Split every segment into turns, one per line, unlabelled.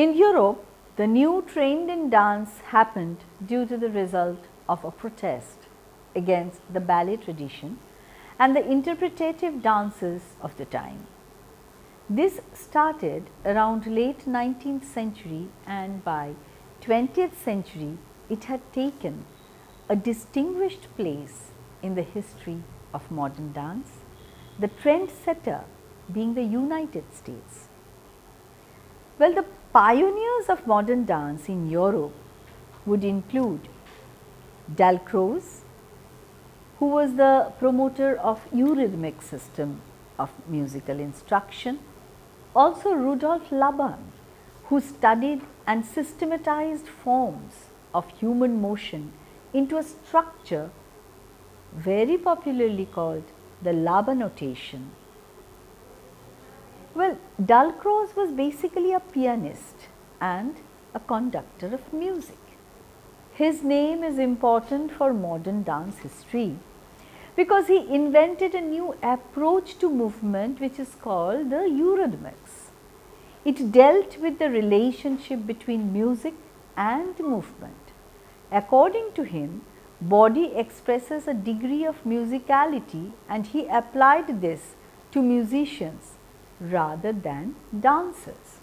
In Europe, the new trend in dance happened due to the result of a protest against the ballet tradition and the interpretative dances of the time. This started around late 19th century, and by 20th century it had taken a distinguished place in the history of modern dance, the trend setter being the United States. Well, the pioneers of modern dance in Europe would include Dalcroze, who was the promoter of Eurythmic system of musical instruction, also Rudolf Laban, who studied and systematized forms of human motion into a structure very popularly called the Laban notation. Well, Dalcroze was basically a pianist and a conductor of music. His name is important for modern dance history because he invented a new approach to movement which is called the Eurythmics. It dealt with the relationship between music and movement. According to him, body expresses a degree of musicality, and he applied this to musicians rather than dancers.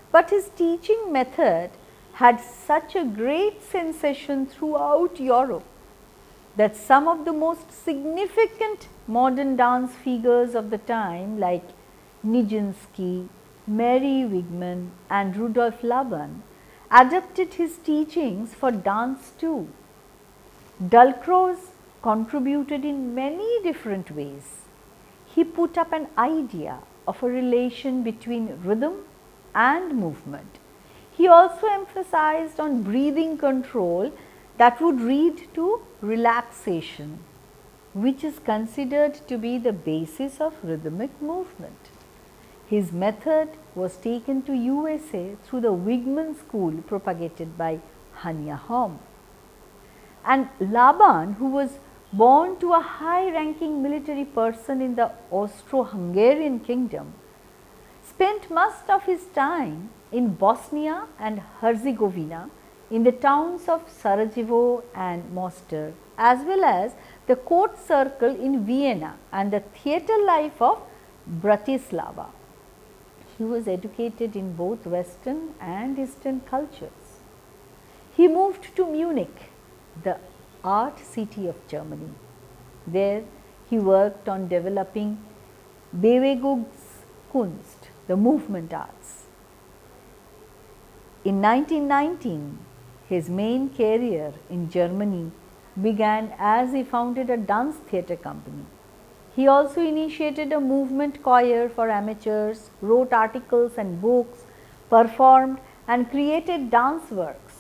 But his teaching method had such a great sensation throughout Europe that some of the most significant modern dance figures of the time like Nijinsky, Mary Wigman and Rudolf Laban adapted his teachings for dance too. Dalcroze contributed in many different ways. He put up an idea of a relation between rhythm and movement. He also emphasized on breathing control that would lead to relaxation, which is considered to be the basis of rhythmic movement. His method was taken to USA through the Wigman school propagated by Hanya Holm. And Laban, who was born to a high-ranking military person in the Austro-Hungarian kingdom, spent most of his time in Bosnia and Herzegovina in the towns of Sarajevo and Mostar, as well as the court circle in Vienna and the theatre life of Bratislava. He was educated in both Western and Eastern cultures. He moved to Munich, the art city of Germany. There he worked on developing Bewegungskunst, the movement arts. In 1919, his main career in Germany began as he founded a dance theatre company. He also initiated a movement choir for amateurs, wrote articles and books, performed and created dance works.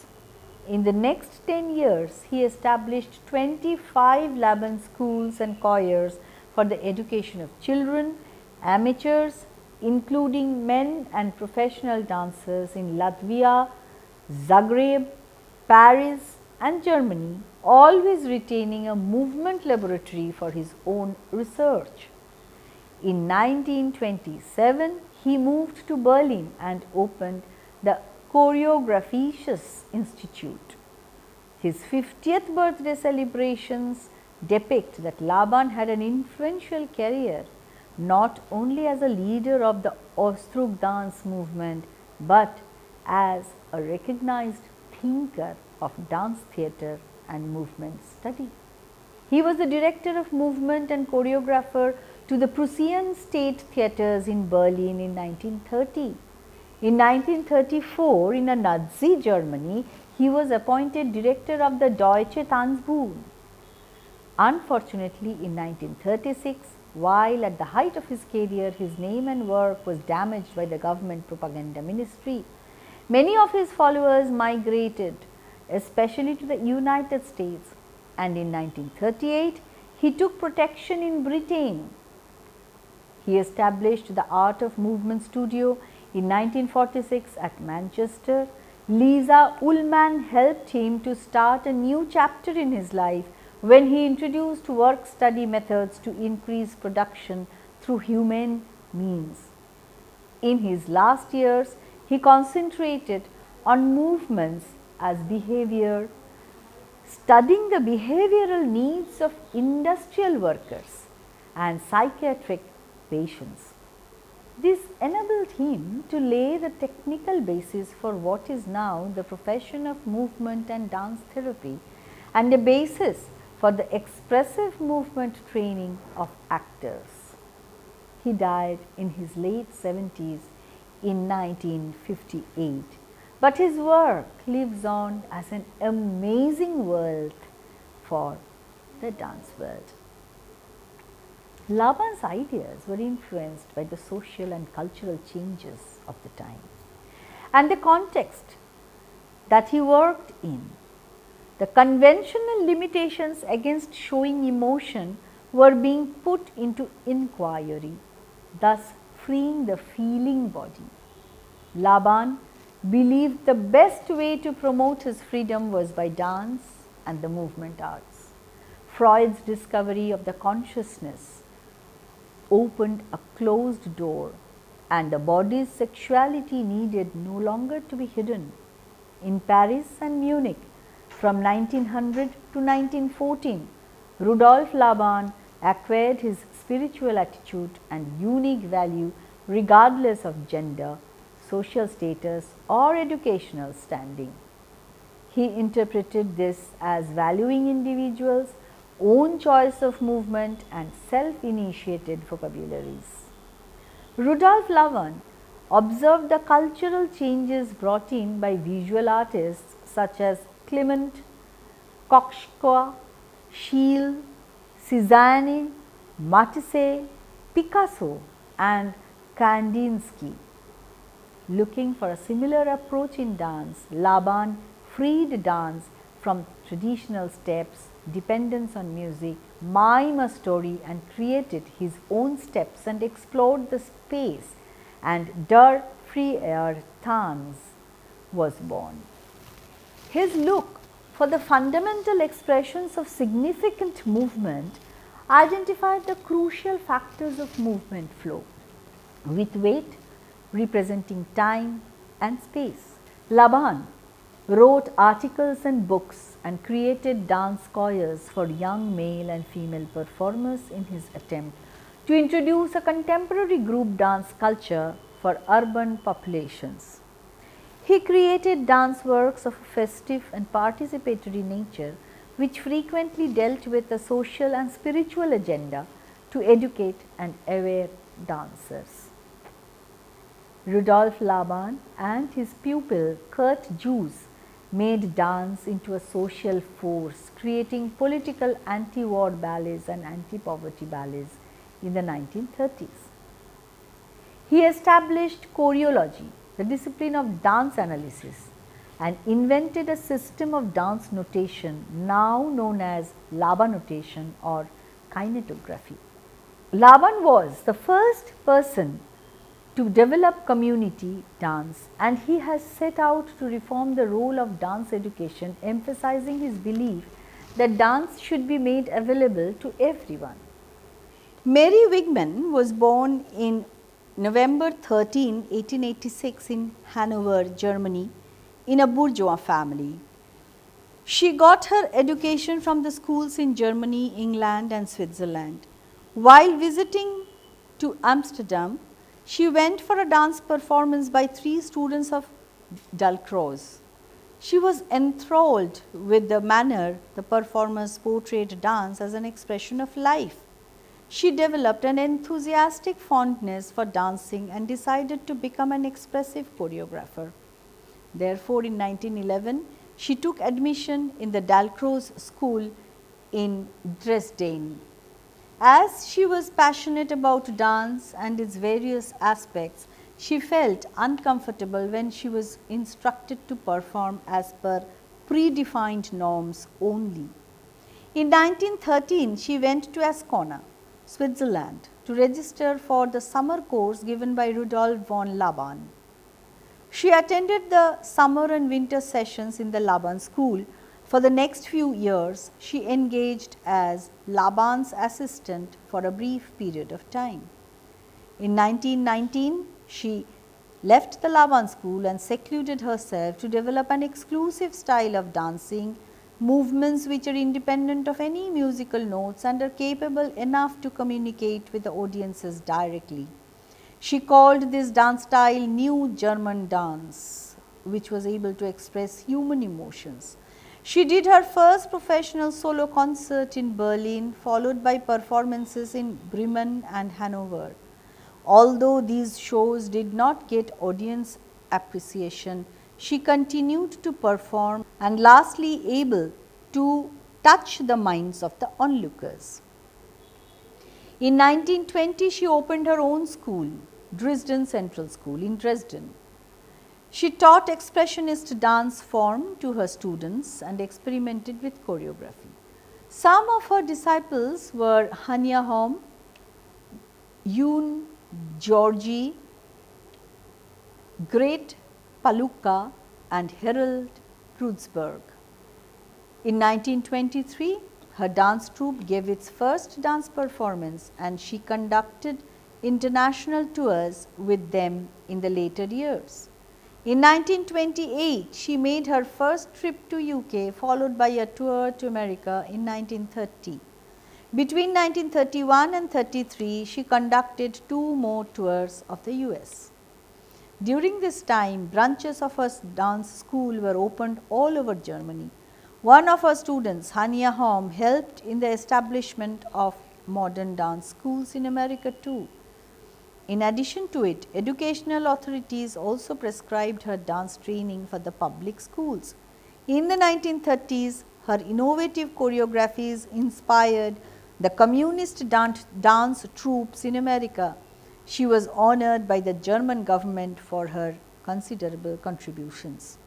In the next 10 years, he established 25 Laban schools and choirs for the education of children, amateurs, including men and professional dancers in Latvia, Zagreb, Paris and Germany, always retaining a movement laboratory for his own research. In 1927, he moved to Berlin and opened the Choreographisches Institute. His 50th birthday celebrations depict that Laban had an influential career not only as a leader of the Ostrog dance movement, but as a recognized thinker of dance theatre and movement study. He was the director of movement and choreographer to the Prussian state theatres in Berlin in 1930. In 1934, in a Nazi Germany, he was appointed director of the Deutsche Tanzbund. Unfortunately, in 1936, while at the height of his career, his name and work was damaged by the government propaganda ministry. Many of his followers migrated, especially to the United States, and in 1938, he took protection in Britain. He established the Art of Movement Studio in 1946 at Manchester. Lisa Ullman helped him to start a new chapter in his life when he introduced work study methods to increase production through humane means. In his last years, He concentrated on movements as behavior, studying the behavioral needs of industrial workers and psychiatric patients. This enabled him to lay the technical basis for what is now the profession of movement and dance therapy and a basis for the expressive movement training of actors. He died in his late 70s in 1958, but his work lives on as an amazing wealth for the dance world. Laban's ideas were influenced by the social and cultural changes of the time and the context that he worked in. The conventional limitations against showing emotion were being put into inquiry, thus freeing the feeling body. Laban believed the best way to promote his freedom was by dance and the movement arts. Freud's discovery of the consciousness opened a closed door, and the body's sexuality needed no longer to be hidden. In Paris and Munich from 1900 to 1914, Rudolf Laban acquired his spiritual attitude and unique value regardless of gender, social status or educational standing. He interpreted this as valuing individuals' own choice of movement and self-initiated vocabularies. Rudolf Laban observed the cultural changes brought in by visual artists such as Klimt, Kokoschka, Schiele, Cézanne, Matisse, Picasso and Kandinsky. Looking for a similar approach in dance, Laban freed dance from traditional steps, dependence on music, mime a story and created his own steps and explored the space, and Der freie Tanz was born. His look for the fundamental expressions of significant movement identified the crucial factors of movement flow, with weight representing time and space. Laban wrote articles and books and created dance choirs for young male and female performers in his attempt to introduce a contemporary group dance culture for urban populations. He created dance works of a festive and participatory nature which frequently dealt with a social and spiritual agenda to educate and aware dancers. Rudolf Laban and his pupil Kurt Jooss made dance into a social force, creating political anti-war ballets and anti-poverty ballets in the 1930s. He established choreology, the discipline of dance analysis, and invented a system of dance notation now known as Laban notation or kinetography. Laban was the first person to develop community dance, and he has set out to reform the role of dance education, emphasizing his belief that dance should be made available to everyone. Mary Wigman was born in November 13, 1886 in Hanover, Germany, in a bourgeois family. She got her education from the schools in Germany, England and Switzerland. While visiting to Amsterdam, she went for a dance performance by 3 students of Dalcroze. She was enthralled with the manner the performers portrayed dance as an expression of life. She developed an enthusiastic fondness for dancing and decided to become an expressive choreographer. Therefore, in 1911, she took admission in the Dalcroze School in Dresden. As she was passionate about dance and its various aspects, she felt uncomfortable when she was instructed to perform as per predefined norms only. In 1913, she went to Ascona, Switzerland, to register for the summer course given by Rudolf von Laban. She attended the summer and winter sessions in the Laban school. For the next few years, she engaged as Laban's assistant for a brief period of time. In 1919, she left the Laban school and secluded herself to develop an exclusive style of dancing, movements which are independent of any musical notes and are capable enough to communicate with the audiences directly. She called this dance style New German dance, which was able to express human emotions. She did her first professional solo concert in Berlin, followed by performances in Bremen and Hanover. Although these shows did not get audience appreciation, she continued to perform and lastly able to touch the minds of the onlookers. In 1920, she opened her own school, Dresden Central School in Dresden. She taught expressionist dance form to her students and experimented with choreography. Some of her disciples were Hania Holm, Yoon Georgi, Great Palukka and Harold Kreuzberg. In 1923, her dance troupe gave its first dance performance and she conducted international tours with them in the later years. In 1928, she made her first trip to UK, followed by a tour to America in 1930. Between 1931 and 33, she conducted 2 more tours of the US. During this time, branches of her dance school were opened all over Germany. One of her students, Hania Holm, helped in the establishment of modern dance schools in America too. In addition to it, educational authorities also prescribed her dance training for the public schools. In the 1930s, her innovative choreographies inspired the communist dance troupes in America. She was honored by the German government for her considerable contributions.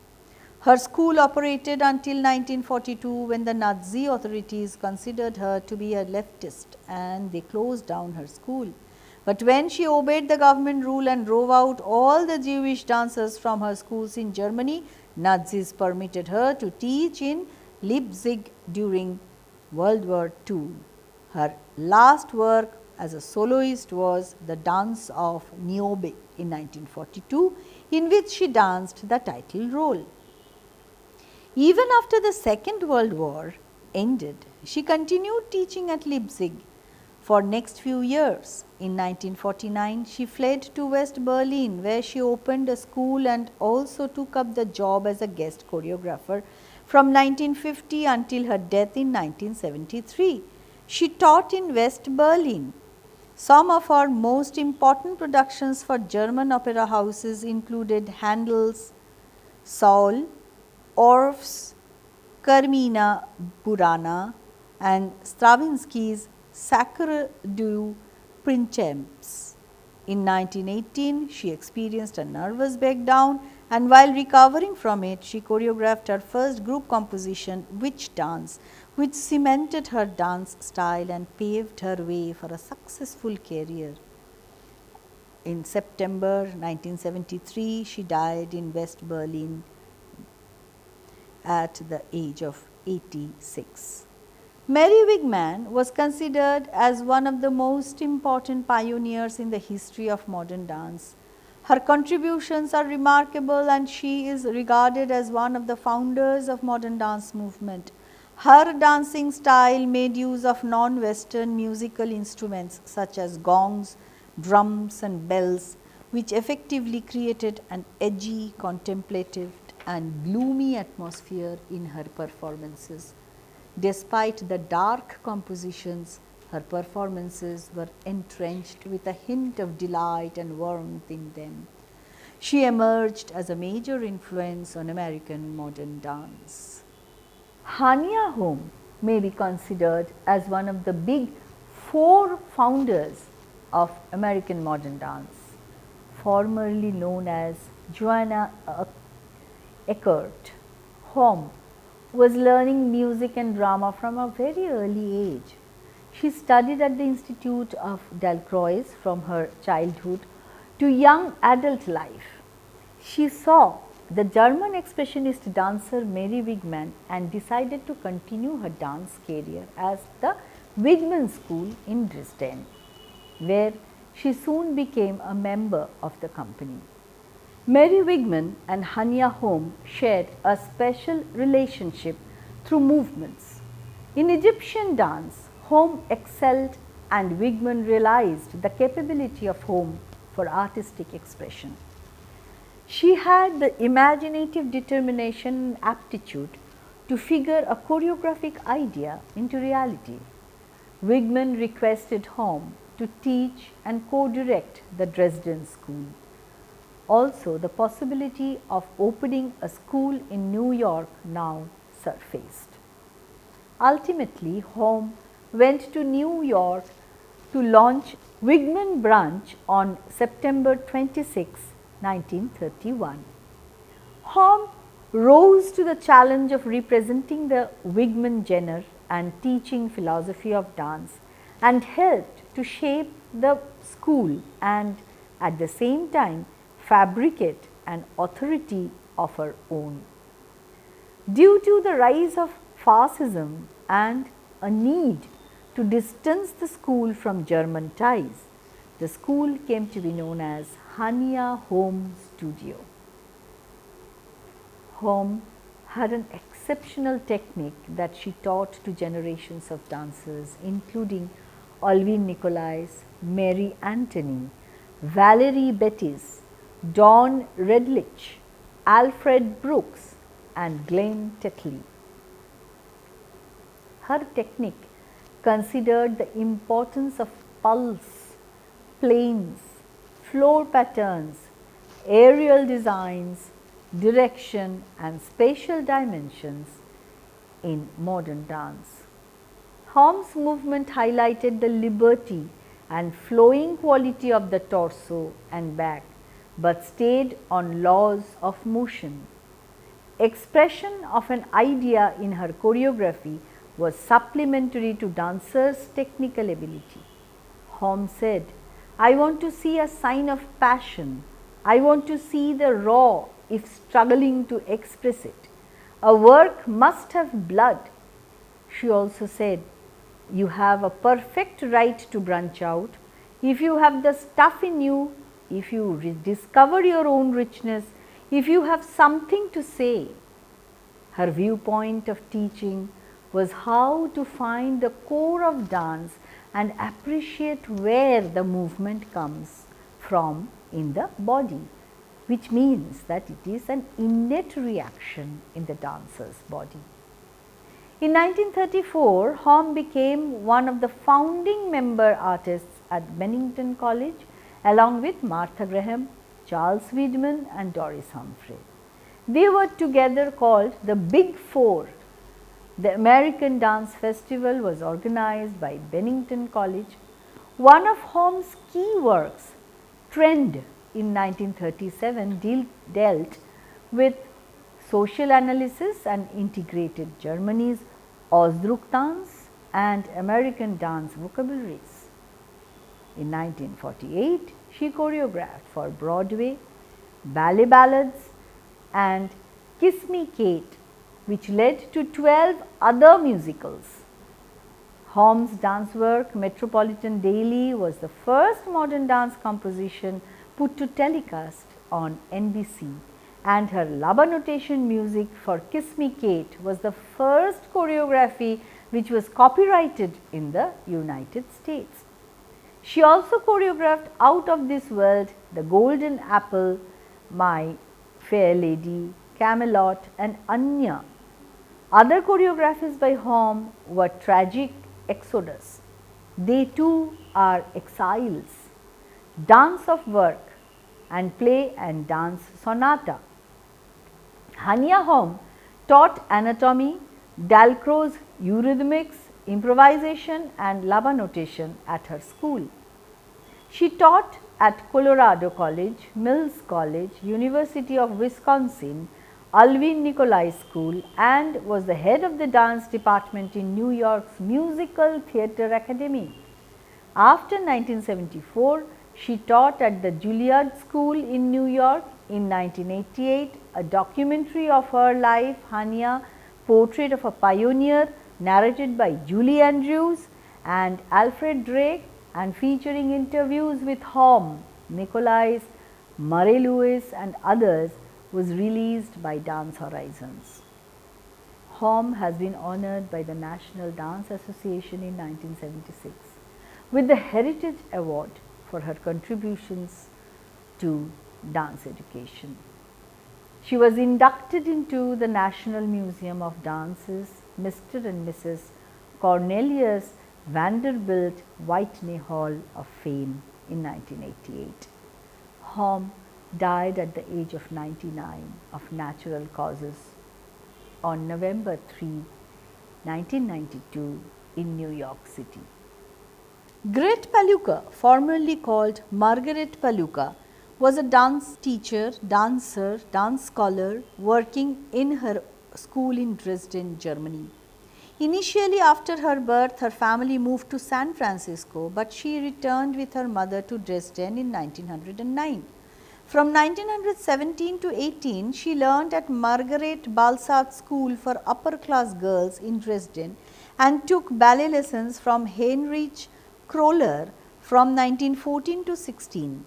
Her school operated until 1942 when the Nazi authorities considered her to be a leftist and they closed down her school. But when she obeyed the government rule and drove out all the Jewish dancers from her schools in Germany, Nazis permitted her to teach in Leipzig during World War II. Her last work as a soloist was The Dance of Niobe in 1942, in which she danced the title role. Even after the Second World War ended, she continued teaching at Leipzig for next few years. In 1949, she fled to West Berlin, where she opened a school and also took up the job as a guest choreographer from 1950 until her death in 1973. She taught in West Berlin. Some of her most important productions for German opera houses included Handel's Saul, Orff's Carmina Burana and Stravinsky's Sacre du Princeps. In 1918, she experienced a nervous breakdown and while recovering from it, she choreographed her first group composition, Witch Dance, which cemented her dance style and paved her way for a successful career. In September 1973, she died in West Berlin at the age of 86. Mary Wigman was considered as one of the most important pioneers in the history of modern dance. Her contributions are remarkable and she is regarded as one of the founders of modern dance movement. Her dancing style made use of non-Western musical instruments such as gongs, drums and bells, which effectively created an edgy, contemplative and gloomy atmosphere in her performances. Despite the dark compositions, her performances were entrenched with a hint of delight and warmth in them. She emerged as a major influence on American modern dance. Hania Holm may be considered as one of the big 4 founders of American modern dance, formerly known as Joanna Eckert. Holm was learning music and drama from a very early age. She studied at the Institute of Dalcroix from her childhood to young adult life. She saw the German expressionist dancer Mary Wigman and decided to continue her dance career at the Wigman School in Dresden, where she soon became a member of the company. Mary Wigman and Hanya Holm shared a special relationship through movements. In Egyptian dance, Holm excelled and Wigman realized the capability of Holm for artistic expression. She had the imaginative determination and aptitude to figure a choreographic idea into reality. Wigman requested Holm to teach and co-direct the Dresden School. Also, the possibility of opening a school in New York now surfaced. Ultimately, Holm went to New York to launch Wigman branch on September 26, 1931. Holm rose to the challenge of representing the Wigman genre and teaching philosophy of dance, and helped to shape the school and at the same time fabricate an authority of her own. Due to the rise of fascism and a need to distance the school from German ties, the school came to be known as Hanya Holm Studio. Holm had an exceptional technique that she taught to generations of dancers, including Alvin Nicolais, Mary Anthony, Valerie Bettis, Dawn Redlich, Alfred Brooks, and Glenn Tetley. Her technique considered the importance of pulse, planes, floor patterns, aerial designs, direction and spatial dimensions in modern dance. Holm's movement highlighted the liberty and flowing quality of the torso and back, but stayed on laws of motion. Expression of an idea in her choreography was supplementary to dancers' technical ability. Holm said, "I want to see a sign of passion. I want to see the raw if struggling to express it. A work must have blood." She also said, "You have a perfect right to branch out. If you have the stuff in you, if you discover your own richness, if you have something to say." Her viewpoint of teaching was how to find the core of dance and appreciate where the movement comes from in the body, which means that it is an innate reaction in the dancer's body. In 1934, Holm became one of the founding member artists at Bennington College, along with Martha Graham, Charles Wiedemann, and Doris Humphrey. They were together called the Big Four. The American Dance Festival was organized by Bennington College. One of Holm's key works, Trend, in 1937, dealt with social analysis and integrated Germany's Ausdrucktanz and American dance vocabularies. In 1948, she choreographed for Broadway, Ballet Ballads and Kiss Me Kate, which led to 12 other musicals. Holm's dance work, Metropolitan Daily, was the first modern dance composition put to telecast on NBC, and her Laba notation music for Kiss Me Kate was the first choreography which was copyrighted in the United States. She also choreographed Out of This World, The Golden Apple, My Fair Lady, Camelot, and Anya. Other choreographies by Holm were Tragic Exodus, They Too Are Exiles, Dance of Work, and Play and Dance Sonata. Hanya Holm taught anatomy, Dalcroze eurythmics, improvisation, and Laba notation at her school. She taught at Colorado College, Mills College, University of Wisconsin, Alvin Nicolais School, and was the head of the dance department in New York's Musical Theatre Academy. After 1974, she taught at the Juilliard School in New York. In 1988, a documentary of her life, Hanya, Portrait of a Pioneer, narrated by Julie Andrews and Alfred Drake and featuring interviews with Holm, Nicolais, Murray Lewis and others, was released by Dance Horizons. Hom has been honored by the National Dance Association in 1976 with the Heritage Award for her contributions to dance education. She was inducted into the National Museum of Dance's Mr. and Mrs. Cornelius Vanderbilt Whitney Hall of Fame in 1988. Hom died at the age of 99 of natural causes on November 3, 1992 in New York City. Gret Paluca, formerly called Margaret Paluca, was a dance teacher, dancer, dance scholar working in her school in Dresden, Germany. Initially after her birth, her family moved to San Francisco, but she returned with her mother to Dresden in 1909. From 1917 to 18, she learned at Margaret Balsart School for Upper Class Girls in Dresden and took ballet lessons from Heinrich Kroller from 1914 to 16.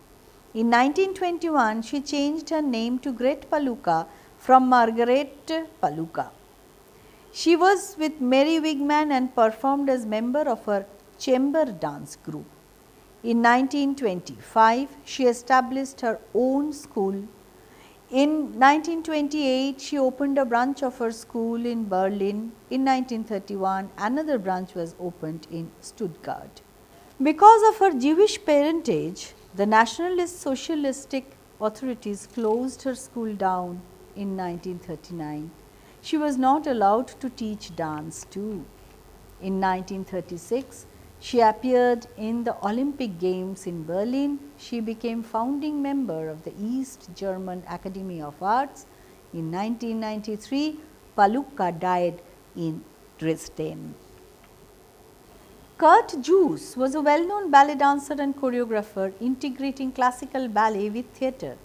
In 1921, she changed her name to Gret Paluca from Margaret Paluca. She was with Mary Wigman and performed as member of her chamber dance group. In 1925, she established her own school. In 1928, she opened a branch of her school in Berlin. In 1931, another branch was opened in Stuttgart. Because of her Jewish parentage, the nationalist socialistic authorities closed her school down in 1939. She was not allowed to teach dance too. In 1936, she appeared in the Olympic Games in Berlin. She became founding member of the East German Academy of Arts. In 1993, Paluca died in Dresden. Kurt Jooss was a well-known ballet dancer and choreographer integrating classical ballet with theatre.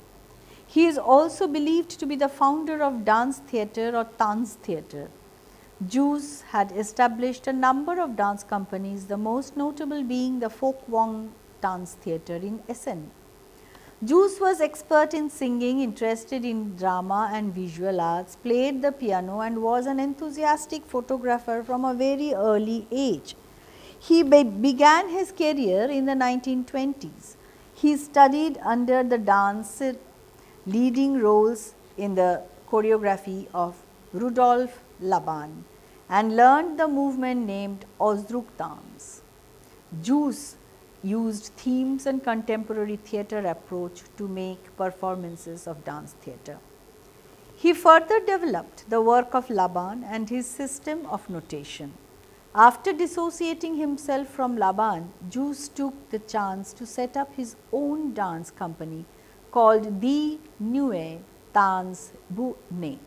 He is also believed to be the founder of dance theatre or Tanztheater. Jooss had established a number of dance companies, the most notable being the Folkwang Tanztheater in Essen. Jooss was expert in singing, interested in drama and visual arts, played the piano and was an enthusiastic photographer from a very early age. He began his career in the 1920s. He studied under the dancer leading roles in the choreography of Rudolf Laban and learned the movement named Ausdrucktanz. Jooss used themes and contemporary theatre approach to make performances of dance theatre. He further developed the work of Laban and his system of notation. After dissociating himself from Laban, Jooss took the chance to set up his own dance company called Die Neue Tanzbühne.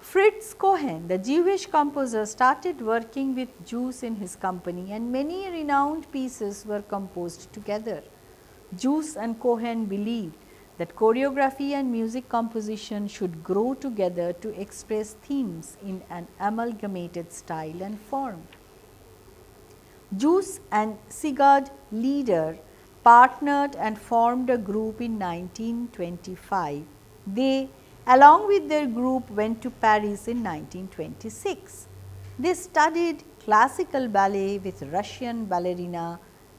Fritz Cohen, the Jewish composer, started working with Jooss in his company and many renowned pieces were composed together. Jooss and Cohen believed that choreography and music composition should grow together to express themes in an amalgamated style and form. Jooss and Sigurd Lieder partnered and formed a group in 1925. They, along with their group, went to Paris in 1926. They studied classical ballet with Russian ballerina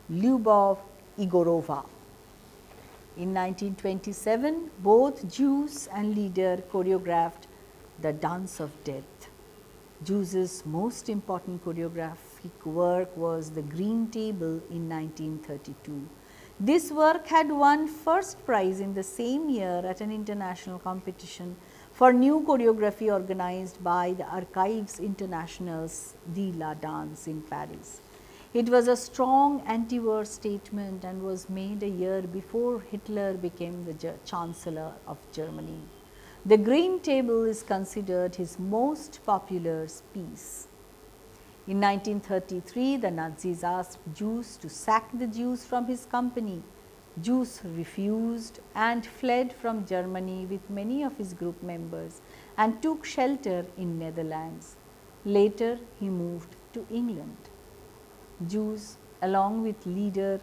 Lyubov Igorova. In 1927, both Jooss and Lieder choreographed The Dance of Death. Jooss's most important choreographic work was The Green Table in 1932. This work had won first prize in the same year at an international competition for new choreography organized by the Archives Internationales de la Danse in Paris. It was a strong anti-war statement and was made a year before Hitler became the Chancellor of Germany. The Green Table is considered his most popular piece. In 1933, the Nazis asked Jooss to sack the Jews from his company. Jooss refused and fled from Germany with many of his group members and took shelter in Netherlands. Later, he moved to England. Jooss, along with Lieder,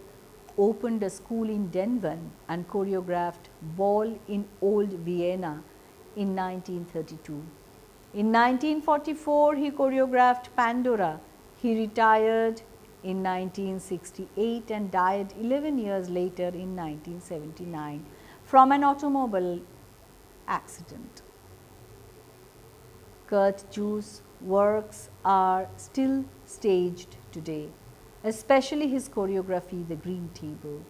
opened a school in Denven and choreographed Ball in Old Vienna in 1932. In 1944, he choreographed Pandora. He retired in 1968 and died 11 years later in 1979 from an automobile accident. Kurt Jooss' works are still staged today, especially his choreography, The Green Table.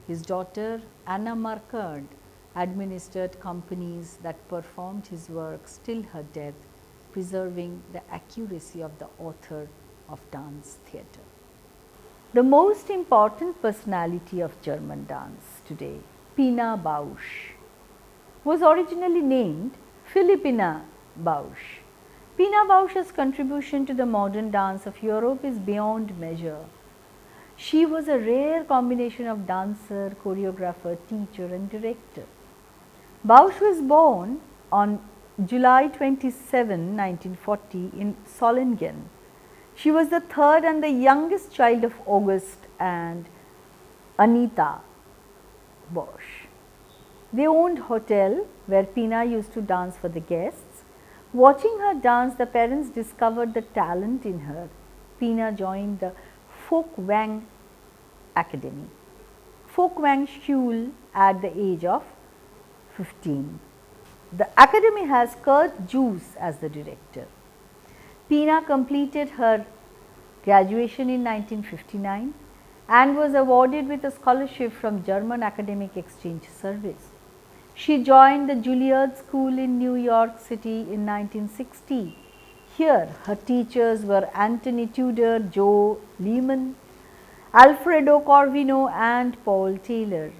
His daughter, Anna Marquardt, administered companies that performed his works till her death, preserving the accuracy of the author of dance theatre. The most important personality of German dance today, Pina Bausch, was originally named Philippina Bausch. Pina Bausch's contribution to the modern dance of Europe is beyond measure. She was a rare combination of dancer, choreographer, teacher and director. Bausch was born on July 27, 1940 in Solingen. She was the third and the youngest child of August and Anita Bausch. They owned a hotel where Pina used to dance for the guests. Watching her dance, the parents discovered the talent in her. Pina joined the Folkwang Academy, Folkwang Schule, at the age of 15. The academy has Kurt Jooss as the director. Pina completed her graduation in 1959 and was awarded with a scholarship from German Academic Exchange Service. She joined the Juilliard School in New York City in 1960. Here, her teachers were Anthony Tudor, Joe Lehman, Alfredo Corvino and Paul Taylor.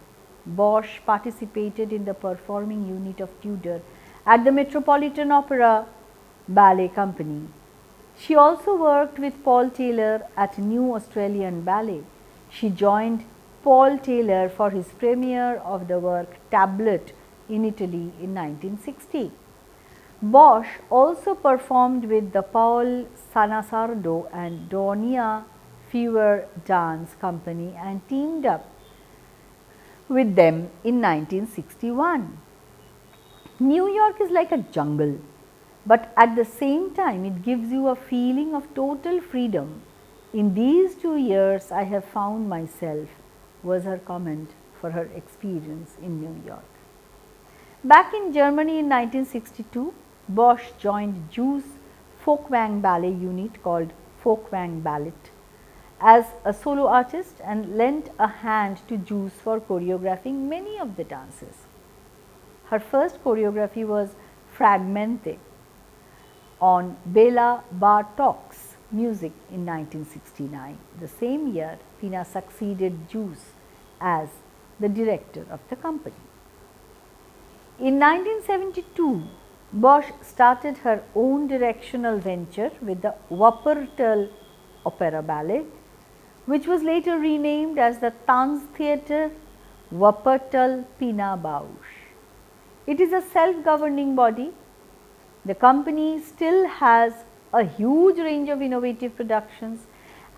Bosch participated in the performing unit of Tudor at the Metropolitan Opera Ballet Company. She also worked with Paul Taylor at New Australian Ballet. She joined Paul Taylor for his premiere of the work Tablet in Italy in 1960. Bosch also performed with the Paul Sanasardo and Donia Fever Dance Company and teamed up with them in 1961. New York is like a jungle, but at the same time it gives you a feeling of total freedom. In these 2 years I have found myself, was her comment for her experience in New York. Back in Germany in 1962, Bosch joined Jooss' Folkwang ballet unit called Folkwang Ballet as a solo artist and lent a hand to Jooss for choreographing many of the dances. Her first choreography was Fragmente on Bela Bartok's music in 1969. The same year, Pina succeeded Jooss as the director of the company. In 1972, Bosch started her own directional venture with the Wuppertal Opera Ballet, which was later renamed as the Tanztheater Wuppertal Pina Bausch. It is a self-governing body. The company still has a huge range of innovative productions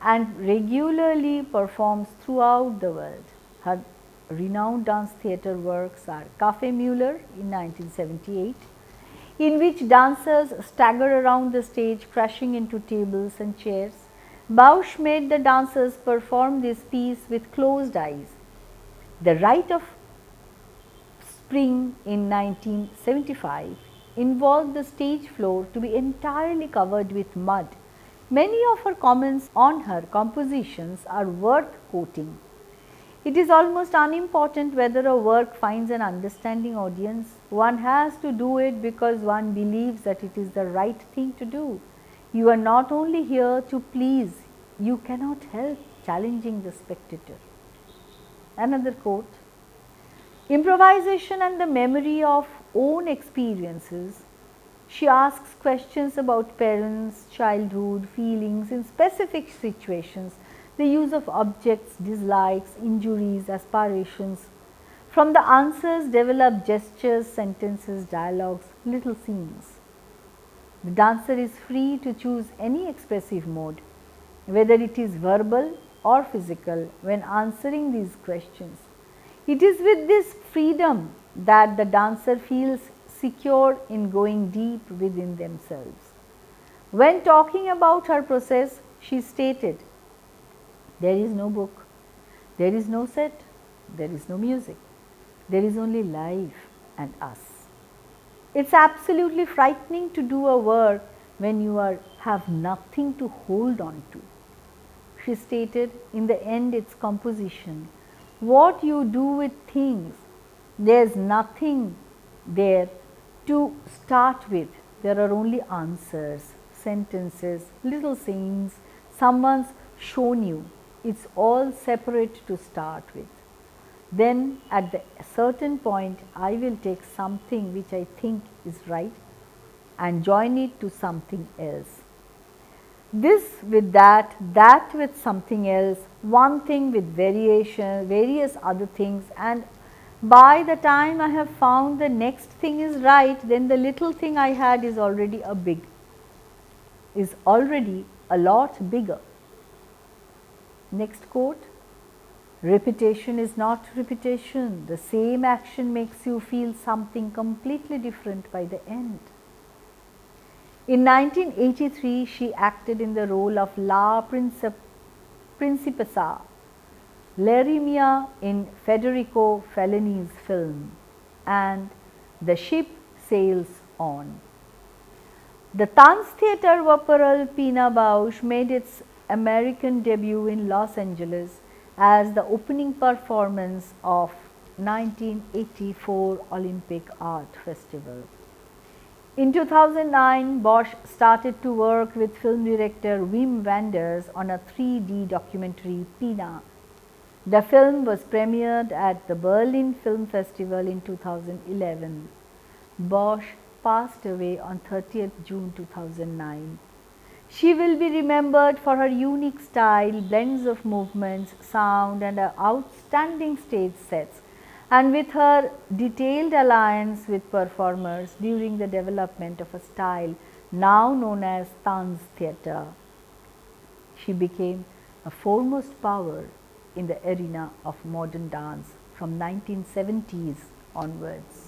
and regularly performs throughout the world. Her renowned dance theatre works are Café Muller in 1978, in which dancers stagger around the stage crashing into tables and chairs. Bausch made the dancers perform this piece with closed eyes. The Rite of Spring in 1975 involved the stage floor to be entirely covered with mud. Many of her comments on her compositions are worth quoting. It is almost unimportant whether a work finds an understanding audience. One has to do it because one believes that it is the right thing to do. You are not only here to please, you cannot help challenging the spectator. Another quote, improvisation and the memory of own experiences. She asks questions about parents, childhood, feelings in specific situations, the use of objects, dislikes, injuries, aspirations. From the answers develop gestures, sentences, dialogues, little scenes. The dancer is free to choose any expressive mode, whether it is verbal, or physical when answering these questions. It is with this freedom that the dancer feels secure in going deep within themselves. When talking about her process, she stated, "There is no book, there is no set, there is no music, there is only life and us." It's absolutely frightening to do a work when you have nothing to hold on to. She stated, in the end, it's composition. What you do with things, there's nothing there to start with. There are only answers, sentences, little scenes, someone's shown you. It's all separate to start with. Then at the certain point, I will take something which I think is right and join it to something else. This with that, that with something else, one thing with variation, various other things, and by the time I have found the next thing is right, then the little thing I had is already a lot bigger. Next quote, repetition is not repetition. The same action makes you feel something completely different by the end. In 1983, she acted in the role of La Principessa Larimia in Federico Fellini's film, and The Ship Sails On. The Tanztheater Wuppertal Pina Bausch made its American debut in Los Angeles as the opening performance of 1984 Olympic Art Festival. In 2009, Bosch started to work with film director Wim Wenders on a 3D documentary, Pina. The film was premiered at the Berlin Film Festival in 2011. Bosch passed away on 30th June 2009. She will be remembered for her unique style, blends of movements, sound, and her outstanding stage sets, and with her detailed alliance with performers during the development of a style now known as Tanztheater. She became a foremost power in the arena of modern dance from 1970s onwards.